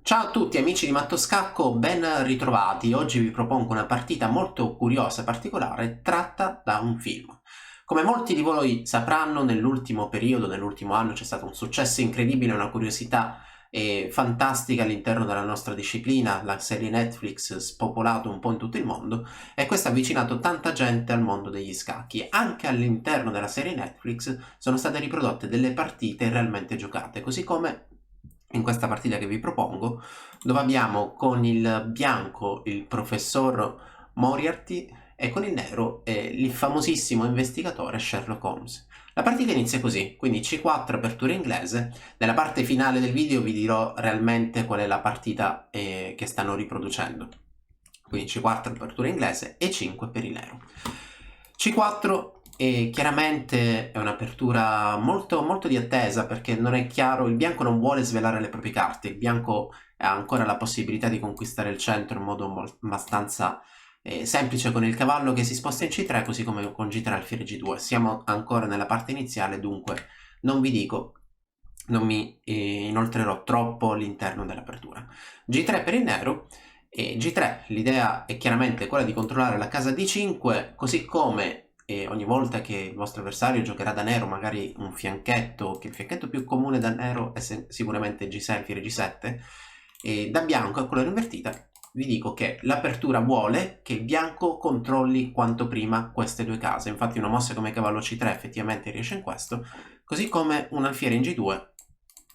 Ciao a tutti amici di Mattoscacco, ben ritrovati. Oggi vi propongo una partita molto curiosa e particolare tratta da un film. Come molti di voi sapranno, nell'ultimo periodo, nell'ultimo anno, c'è stato un successo incredibile, una curiosità fantastica all'interno della nostra disciplina. La serie Netflix spopolato un po' in tutto il mondo e questo ha avvicinato tanta gente al mondo degli scacchi. Anche all'interno della serie Netflix sono state riprodotte delle partite realmente giocate, così come in questa partita che vi propongo, dove abbiamo con il bianco il professor Moriarty e con il nero il famosissimo investigatore Sherlock Holmes. La partita inizia così, quindi C4 apertura inglese. Nella parte finale del video vi dirò realmente qual è la partita che stanno riproducendo. Quindi C4 apertura inglese e 5 per il nero. C4 chiaramente è un'apertura molto di attesa, perché non è chiaro, il bianco non vuole svelare le proprie carte, il bianco ha ancora la possibilità di conquistare il centro in modo abbastanza semplice con il cavallo che si sposta in C3, così come con G3 alfiere G2. Siamo ancora nella parte iniziale, dunque non vi dico, non mi inoltrerò troppo all'interno dell'apertura. G3 per il nero. E G3, l'idea è chiaramente quella di controllare la casa D5, così come ogni volta che il vostro avversario giocherà da nero magari un fianchetto, che il fianchetto più comune da nero è sicuramente G6, alfiere G7, e da bianco a colore invertita vi dico che l'apertura vuole che il bianco controlli quanto prima queste due case. Infatti una mossa come cavallo C3 effettivamente riesce in questo, così come un alfiere in G2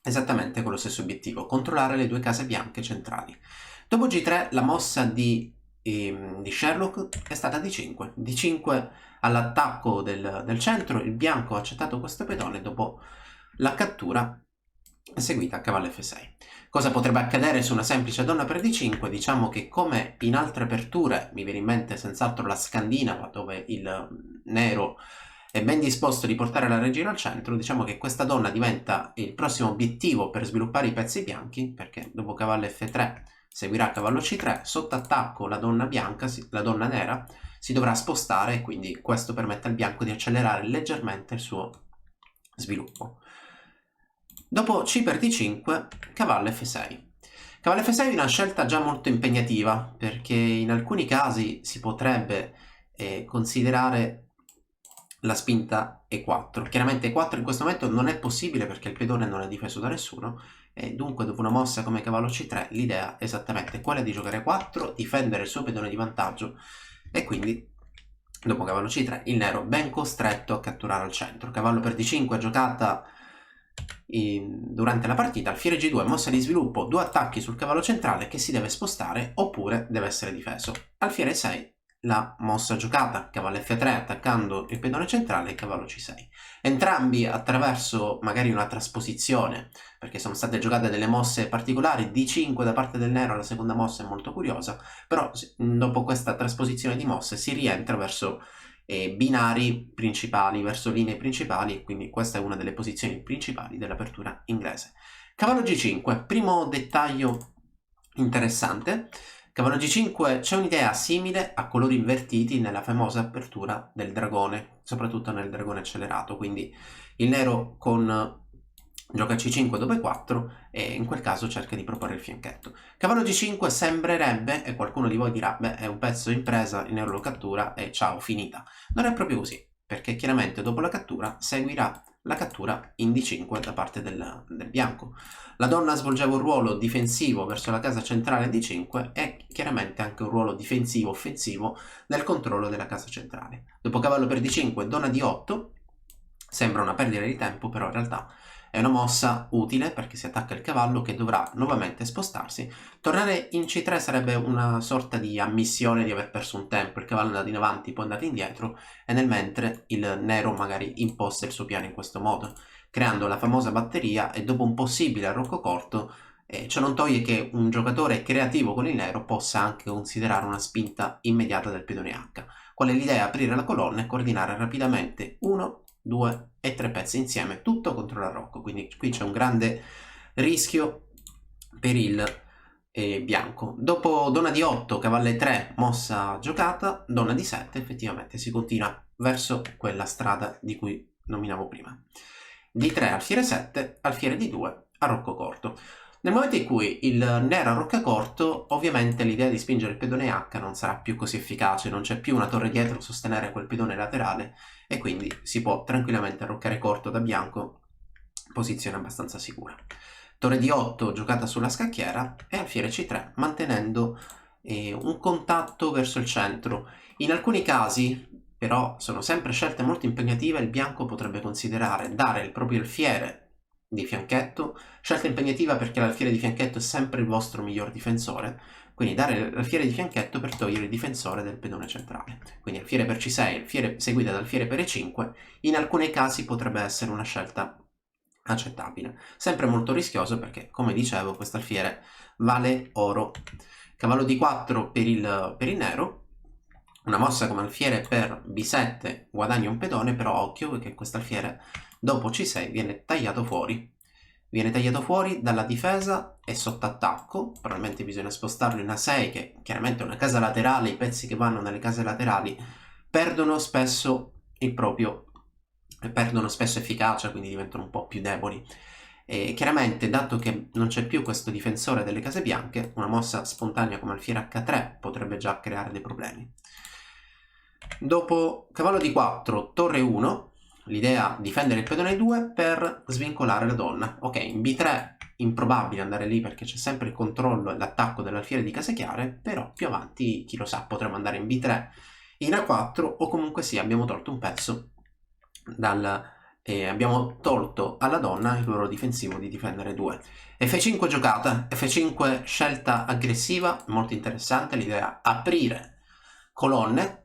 esattamente con lo stesso obiettivo, controllare le due case bianche centrali. Dopo G3 la mossa di Sherlock è stata D5. D5 all'attacco del centro, il bianco ha accettato questo pedone, dopo la cattura è seguita a cavallo F6. Cosa potrebbe accadere su una semplice donna per D5? Diciamo che come in altre aperture, mi viene in mente senz'altro la Scandinava, dove il nero è ben disposto di portare la regina al centro, diciamo che questa donna diventa il prossimo obiettivo per sviluppare i pezzi bianchi, perché dopo cavallo F3 seguirà cavallo C3, sotto attacco la donna bianca, la donna nera, si dovrà spostare e quindi questo permette al bianco di accelerare leggermente il suo sviluppo. Dopo C per D5, cavallo F6. Cavallo F6 è una scelta già molto impegnativa, perché in alcuni casi si potrebbe considerare la spinta E4. Chiaramente E4 in questo momento non è possibile perché il pedone non è difeso da nessuno, e dunque dopo una mossa come cavallo C3 l'idea è esattamente quella di giocare E4, difendere il suo pedone di vantaggio, e quindi dopo cavallo C3 il nero ben costretto a catturare al centro. Cavallo per D5 giocata durante la partita, alfiere G2, mossa di sviluppo, due attacchi sul cavallo centrale che si deve spostare oppure deve essere difeso. Alfiere 6, la mossa giocata, cavallo F3 attaccando il pedone centrale e cavallo C6. Entrambi attraverso magari una trasposizione, perché sono state giocate delle mosse particolari. D5 da parte del nero, la seconda mossa è molto curiosa, però dopo questa trasposizione di mosse si rientra verso binari principali, verso linee principali, quindi questa è una delle posizioni principali dell'apertura inglese. Cavallo G5, primo dettaglio interessante. Cavallo G5 c'è un'idea simile a colori invertiti nella famosa apertura del dragone, soprattutto nel dragone accelerato, quindi il nero con gioca C5 dopo E4 e in quel caso cerca di proporre il fianchetto. Cavallo G5 sembrerebbe, e qualcuno di voi dirà, beh, è un pezzo in presa, il nero lo cattura e ciao, finita. Non è proprio così, perché chiaramente dopo la cattura seguirà la cattura in D5 da parte del bianco. La donna svolgeva un ruolo difensivo verso la casa centrale D5 e chiaramente anche un ruolo difensivo offensivo nel controllo della casa centrale. Dopo cavallo per D5 donna D8, sembra una perdita di tempo, però in realtà è una mossa utile perché si attacca il cavallo che dovrà nuovamente spostarsi. Tornare in C3 sarebbe una sorta di ammissione di aver perso un tempo, il cavallo è andato in avanti, poi è andato indietro, e nel mentre il nero magari imposta il suo piano in questo modo, creando la famosa batteria, e dopo un possibile arrocco corto, ciò non toglie che un giocatore creativo con il nero possa anche considerare una spinta immediata del pedone H. Qual è l'idea? Aprire la colonna e coordinare rapidamente 1, 2 e 3 pezzi insieme, tutto contro l'arrocco, quindi qui c'è un grande rischio per il bianco. Dopo donna di 8, cavallo E3, mossa giocata, donna di 7, effettivamente si continua verso quella strada di cui nominavo prima. D3, alfiere 7, alfiere D2, arrocco corto. Nel momento in cui il nero arrocca corto, ovviamente l'idea di spingere il pedone H non sarà più così efficace, non c'è più una torre dietro a sostenere quel pedone laterale e quindi si può tranquillamente arroccare corto da bianco, posizione abbastanza sicura. Torre di 8 giocata sulla scacchiera e alfiere C3 mantenendo un contatto verso il centro. In alcuni casi, però, sono sempre scelte molto impegnative, il bianco potrebbe considerare dare il proprio alfiere di fianchetto, scelta impegnativa perché l'alfiere di fianchetto è sempre il vostro miglior difensore, quindi dare l'alfiere di fianchetto per togliere il difensore del pedone centrale. Quindi alfiere per C6, alfiere seguita da alfiere per E5, in alcuni casi potrebbe essere una scelta accettabile. Sempre molto rischioso perché, come dicevo, questo alfiere vale oro. Cavallo D4 per il nero. Una mossa come alfiere per B7 guadagna un pedone, però occhio che questo alfiere dopo C6 viene tagliato fuori. Viene tagliato fuori dalla difesa e sotto attacco, probabilmente bisogna spostarlo in A6, che chiaramente è una casa laterale, i pezzi che vanno nelle case laterali perdono spesso efficacia, quindi diventano un po' più deboli. E chiaramente, dato che non c'è più questo difensore delle case bianche, una mossa spontanea come alfiere H3 potrebbe già creare dei problemi. Dopo cavallo D4, torre 1, l'idea difendere il pedone 2 per svincolare la donna. Ok, in B3 improbabile andare lì perché c'è sempre il controllo e l'attacco dell'alfiere di case chiare, però più avanti, chi lo sa, potremmo andare in B3, in A4 o comunque sì, abbiamo tolto un pezzo abbiamo tolto alla donna il ruolo difensivo di difendere 2. F5 giocata, F5 scelta aggressiva, molto interessante l'idea aprire colonne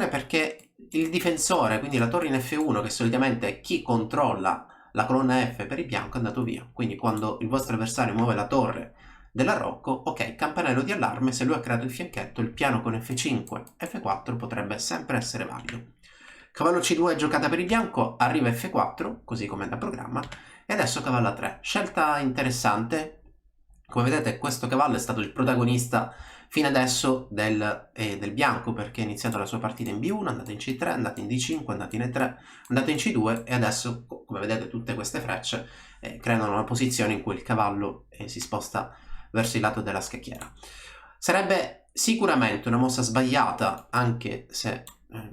perché il difensore, quindi la torre in F1 che solitamente è chi controlla la colonna F per il bianco, è andato via, quindi quando il vostro avversario muove la torre dell'arrocco, ok, campanello di allarme, se lui ha creato il fianchetto, il piano con F5, F4 potrebbe sempre essere valido. Cavallo C2 giocata per il bianco, arriva F4, così come da programma, e adesso cavallo A3. Scelta interessante, come vedete questo cavallo è stato il protagonista fino adesso del bianco, perché ha iniziato la sua partita in B1, è andato in C3, è andato in D5, è andato in E3, è andato in C2 e adesso, come vedete, tutte queste frecce creano una posizione in cui il cavallo si sposta verso il lato della scacchiera. Sarebbe sicuramente una mossa sbagliata, anche se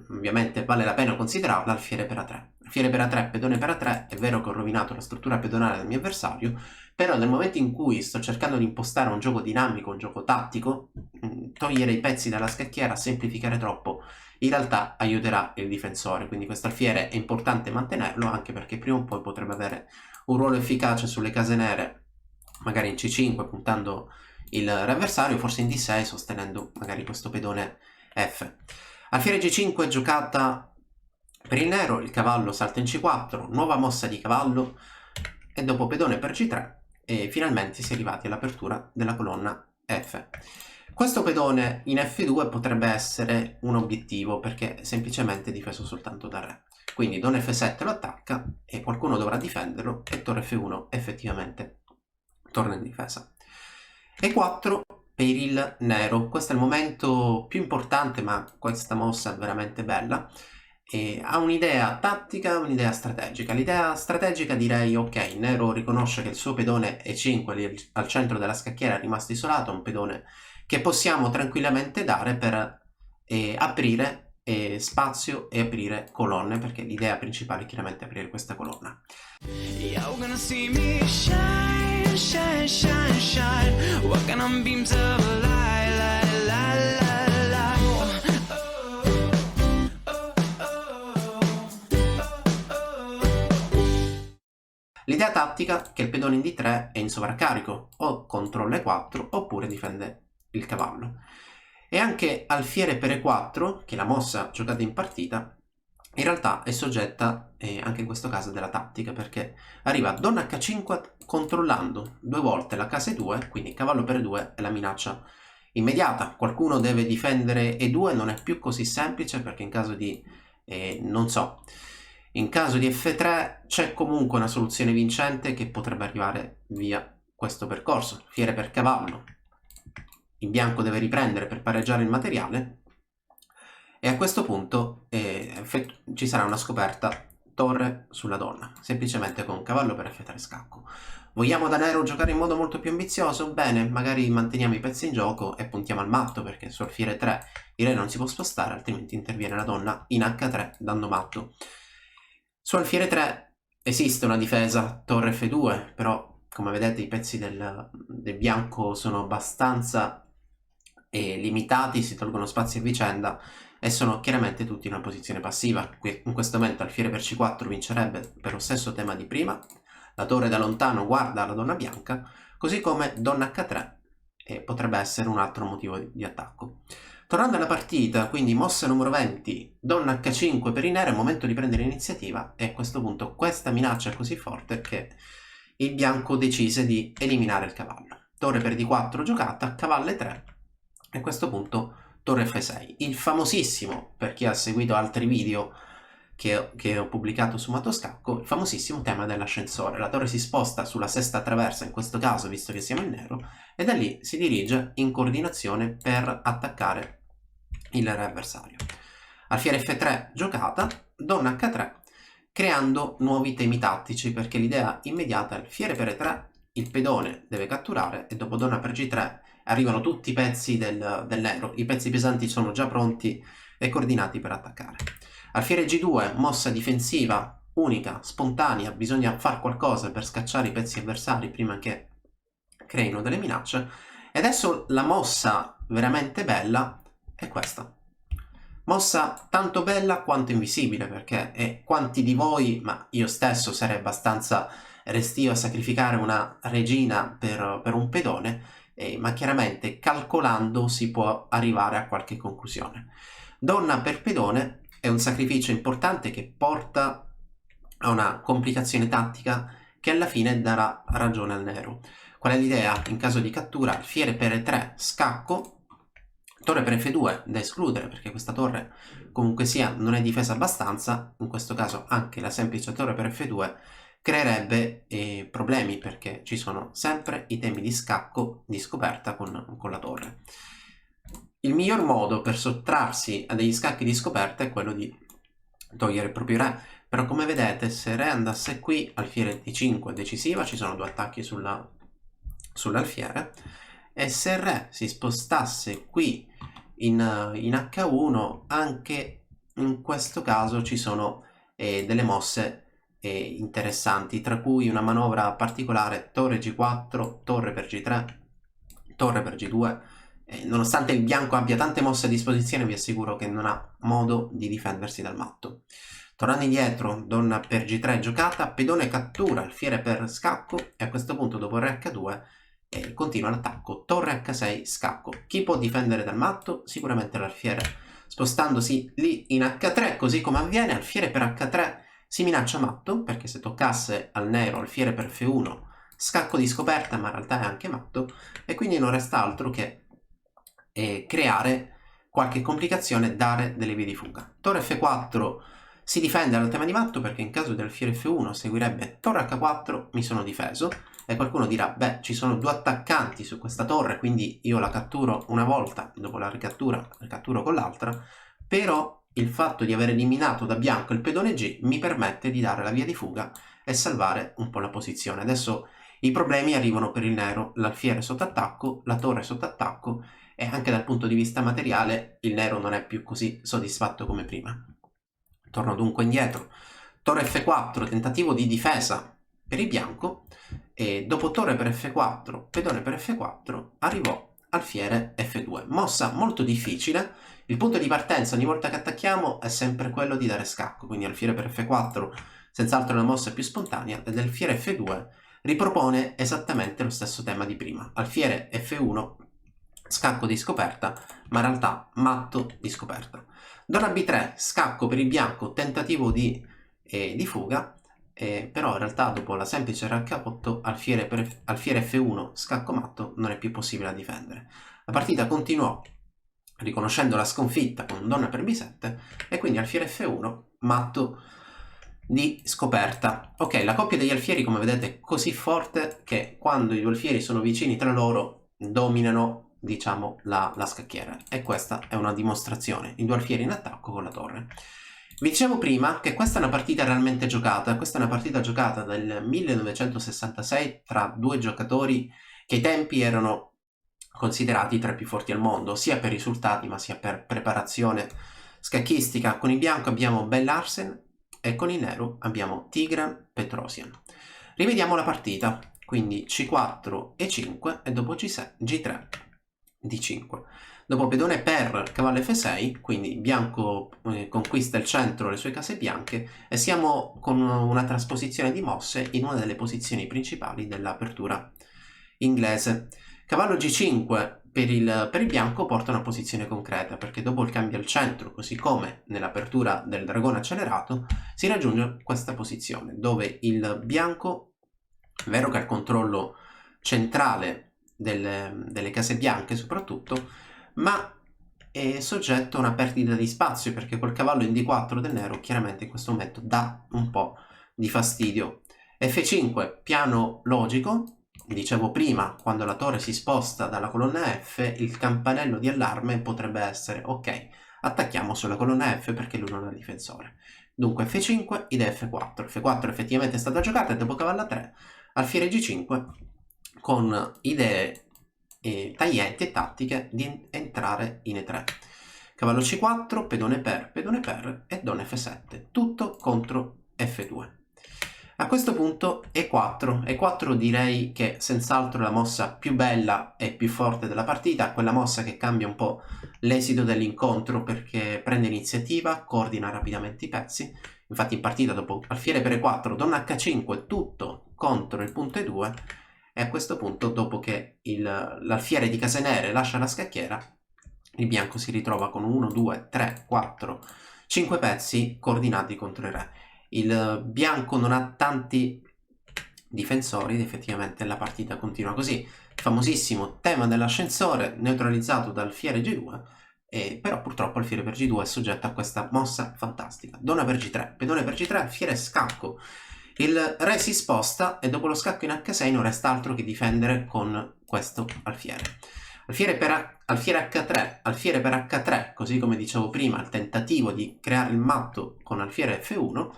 ovviamente vale la pena considerarla, alfiere per A3. Alfiere per A3, pedone per A3, è vero che ho rovinato la struttura pedonale del mio avversario, però nel momento in cui sto cercando di impostare un gioco dinamico, un gioco tattico, togliere i pezzi dalla scacchiera, semplificare troppo, in realtà aiuterà il difensore, quindi questo alfiere è importante mantenerlo, anche perché prima o poi potrebbe avere un ruolo efficace sulle case nere, magari in C5 puntando il avversario, forse in D6 sostenendo magari questo pedone F. Alfiere G5 giocata per il nero, il cavallo salta in C4, nuova mossa di cavallo e dopo pedone per G3 e finalmente si è arrivati all'apertura della colonna F. Questo pedone in F2 potrebbe essere un obiettivo perché è semplicemente difeso soltanto da re. Quindi don F7 lo attacca e qualcuno dovrà difenderlo e torre F1 effettivamente torna in difesa. E4 per il nero, questo è il momento più importante, ma questa mossa è veramente bella. E ha un'idea tattica, un'idea strategica. L'idea strategica direi, ok, il nero riconosce che il suo pedone E5 lì al centro della scacchiera è rimasto isolato, un pedone che possiamo tranquillamente dare per aprire spazio e aprire colonne, perché l'idea principale è chiaramente aprire questa colonna. Shine, shine, shine, walking on beams of light, light, light, light, light. L'idea tattica è che il pedone in D3 è in sovraccarico, o controlla E4 oppure difende il cavallo. E anche alfiere per E4, che è la mossa giocata in partita, in realtà è soggetta anche in questo caso della tattica, perché arriva donna H5 controllando due volte la casa E2, quindi cavallo per E2 è la minaccia immediata. Qualcuno deve difendere E2, non è più così semplice perché in caso di, in caso di F3 c'è comunque una soluzione vincente che potrebbe arrivare via questo percorso. Alfiere per cavallo, il bianco deve riprendere per pareggiare il materiale. E a questo punto ci sarà una scoperta torre sulla donna, semplicemente con cavallo per F3 scacco. Vogliamo da nero giocare in modo molto più ambizioso? Bene, magari manteniamo i pezzi in gioco e puntiamo al matto, perché su alfiere 3 il re non si può spostare, altrimenti interviene la donna in H3 dando matto. Su alfiere 3 esiste una difesa torre F2, però come vedete i pezzi del bianco sono abbastanza limitati, si tolgono spazi a vicenda e sono chiaramente tutti in una posizione passiva. In questo momento alfiere per C4 vincerebbe per lo stesso tema di prima, la torre da lontano guarda la donna bianca, così come donna H3 potrebbe essere un altro motivo di attacco. Tornando alla partita, quindi mossa numero 20, donna H5 per i neri, è il momento di prendere l'iniziativa e a questo punto questa minaccia è così forte che il bianco decise di eliminare il cavallo. Torre per D4 giocata, cavallo E3 e a questo punto torre F6. Il famosissimo, per chi ha seguito altri video che ho pubblicato su Matoscacco, il famosissimo tema dell'ascensore. La torre si sposta sulla sesta traversa, in questo caso, visto che siamo in nero, e da lì si dirige in coordinazione per attaccare il re avversario. Alfiere F3 giocata, donna H3, creando nuovi temi tattici, perché l'idea immediata è alfiere per E3, il pedone deve catturare e dopo donna per G3 arrivano tutti i pezzi del nero, i pezzi pesanti sono già pronti e coordinati per attaccare. Alfiere G2, mossa difensiva, unica, spontanea, bisogna fare qualcosa per scacciare i pezzi avversari prima che creino delle minacce. E adesso la mossa veramente bella è questa. Mossa tanto bella quanto invisibile, perché quanti di voi, ma io stesso sarei abbastanza restio a sacrificare una regina per un pedone, ma chiaramente calcolando si può arrivare a qualche conclusione. Donna per pedone è un sacrificio importante che porta a una complicazione tattica che alla fine darà ragione al nero. Qual è l'idea? In caso di cattura, alfiere per E3, scacco, torre per F2 da escludere perché questa torre comunque sia non è difesa abbastanza, in questo caso anche la semplice torre per F2 creerebbe problemi perché ci sono sempre i temi di scacco di scoperta con la torre. Il miglior modo per sottrarsi a degli scacchi di scoperta è quello di togliere il proprio re, però come vedete se re andasse qui, alfiere D5 è decisiva, ci sono due attacchi sull'alfiere, e se il re si spostasse qui in H1, anche in questo caso ci sono delle mosse interessanti, tra cui una manovra particolare torre G4, torre per G3, torre per G2. Nonostante il bianco abbia tante mosse a disposizione, vi assicuro che non ha modo di difendersi dal matto. Tornando indietro, donna per G3 giocata, pedone cattura, alfiere per scacco e a questo punto dopo re H2 continua l'attacco, torre H6 scacco. Chi può difendere dal matto? Sicuramente l'alfiere, spostandosi lì in H3, così come avviene, alfiere per H3 si minaccia matto, perché se toccasse al nero alfiere per F1 scacco di scoperta, ma in realtà è anche matto, e quindi non resta altro che creare qualche complicazione, dare delle vie di fuga. Torre F4 si difende dal tema di matto perché in caso di alfiere F1 seguirebbe torre H4, mi sono difeso, e qualcuno dirà beh ci sono due attaccanti su questa torre quindi io la catturo una volta, dopo la ricatturo con l'altra, però il fatto di aver eliminato da bianco il pedone G mi permette di dare la via di fuga e salvare un po' la posizione. Adesso i problemi arrivano per il nero, l'alfiere sotto attacco, la torre sotto attacco, e anche dal punto di vista materiale il nero non è più così soddisfatto come prima. Torno dunque indietro, torre F4, tentativo di difesa per il bianco, e dopo torre per F4, pedone per F4, arrivò alfiere F2. Mossa molto difficile, il punto di partenza ogni volta che attacchiamo è sempre quello di dare scacco, quindi alfiere per F4 senz'altro è una mossa più spontanea, ed alfiere F2 ripropone esattamente lo stesso tema di prima, alfiere F1 scacco di scoperta, ma in realtà matto di scoperta. Donna B3 scacco per il bianco, tentativo di fuga, però in realtà dopo la semplice H8 alfiere F1 scacco matto non è più possibile da difendere. La partita continuò riconoscendo la sconfitta con donna per B7 e quindi alfiere F1 matto di scoperta. Ok, la coppia degli alfieri come vedete è così forte che quando i due alfieri sono vicini tra loro dominano diciamo la scacchiera, e questa è una dimostrazione, i due alfieri in attacco con la torre. Vi dicevo prima che questa è una partita realmente giocata, questa è una partita giocata nel 1966 tra due giocatori che ai tempi erano considerati tra i più forti al mondo, sia per risultati ma sia per preparazione scacchistica. Con il bianco abbiamo Bell Larsen e con il nero abbiamo Tigran Petrosian. Rivediamo la partita, quindi C4 e 5 e dopo G3 D5. Dopo pedone per cavallo F6, quindi bianco conquista il centro, le sue case bianche, e siamo con una trasposizione di mosse in una delle posizioni principali dell'apertura inglese. Cavallo G5 per il bianco porta una posizione concreta, perché dopo il cambio al centro, così come nell'apertura del dragone accelerato, si raggiunge questa posizione, dove il bianco, è vero che ha il controllo centrale delle case bianche soprattutto, ma è soggetto a una perdita di spazio, perché col cavallo in D4 del nero chiaramente in questo momento dà un po' di fastidio. F5, piano logico. Dicevo prima, quando la torre si sposta dalla colonna F, il campanello di allarme potrebbe essere: ok, attacchiamo sulla colonna F perché lui non è difensore. Dunque F5, idea F4. F4 effettivamente è stata giocata e dopo cavallo A3, alfiere G5 con idee taglienti e tattiche di entrare in E3. Cavallo C4, pedone per e don F7, tutto contro F2. A questo punto E4. E4 direi che senz'altro è la mossa più bella e più forte della partita, quella mossa che cambia un po' l'esito dell'incontro perché prende iniziativa, coordina rapidamente i pezzi. Infatti in partita dopo alfiere per E4, donna H5, tutto contro il punto E2, e a questo punto, dopo che l'alfiere di case nere lascia la scacchiera, il bianco si ritrova con 1, 2, 3, 4, 5 pezzi coordinati contro il re. Il bianco non ha tanti difensori ed effettivamente la partita continua così. Il famosissimo tema dell'ascensore neutralizzato dal alfiere G2, però purtroppo alfiere per G2 è soggetto a questa mossa fantastica. Donna per G3, pedone per G3, alfiere scacco. Il re si sposta e dopo lo scacco in H6 non resta altro che difendere con questo alfiere. Alfiere H3, alfiere per H3, così come dicevo prima, il tentativo di creare il matto con alfiere F1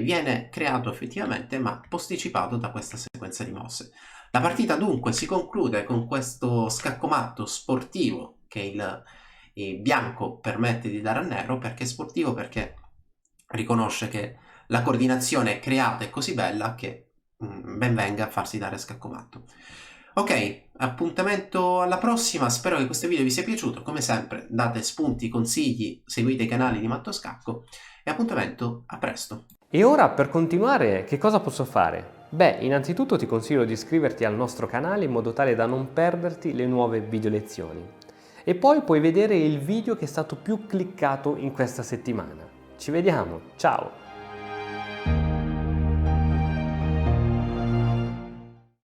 viene creato effettivamente, ma posticipato da questa sequenza di mosse. La partita dunque si conclude con questo scaccomatto sportivo che il bianco permette di dare al nero. Perché sportivo? Perché riconosce che la coordinazione creata è così bella che ben venga a farsi dare scaccomatto. Ok, appuntamento alla prossima, spero che questo video vi sia piaciuto, come sempre date spunti, consigli, seguite i canali di Matto Scacco e appuntamento a presto. E ora per continuare che cosa posso fare? Beh, innanzitutto ti consiglio di iscriverti al nostro canale in modo tale da non perderti le nuove video lezioni. E poi puoi vedere il video che è stato più cliccato in questa settimana. Ci vediamo, ciao!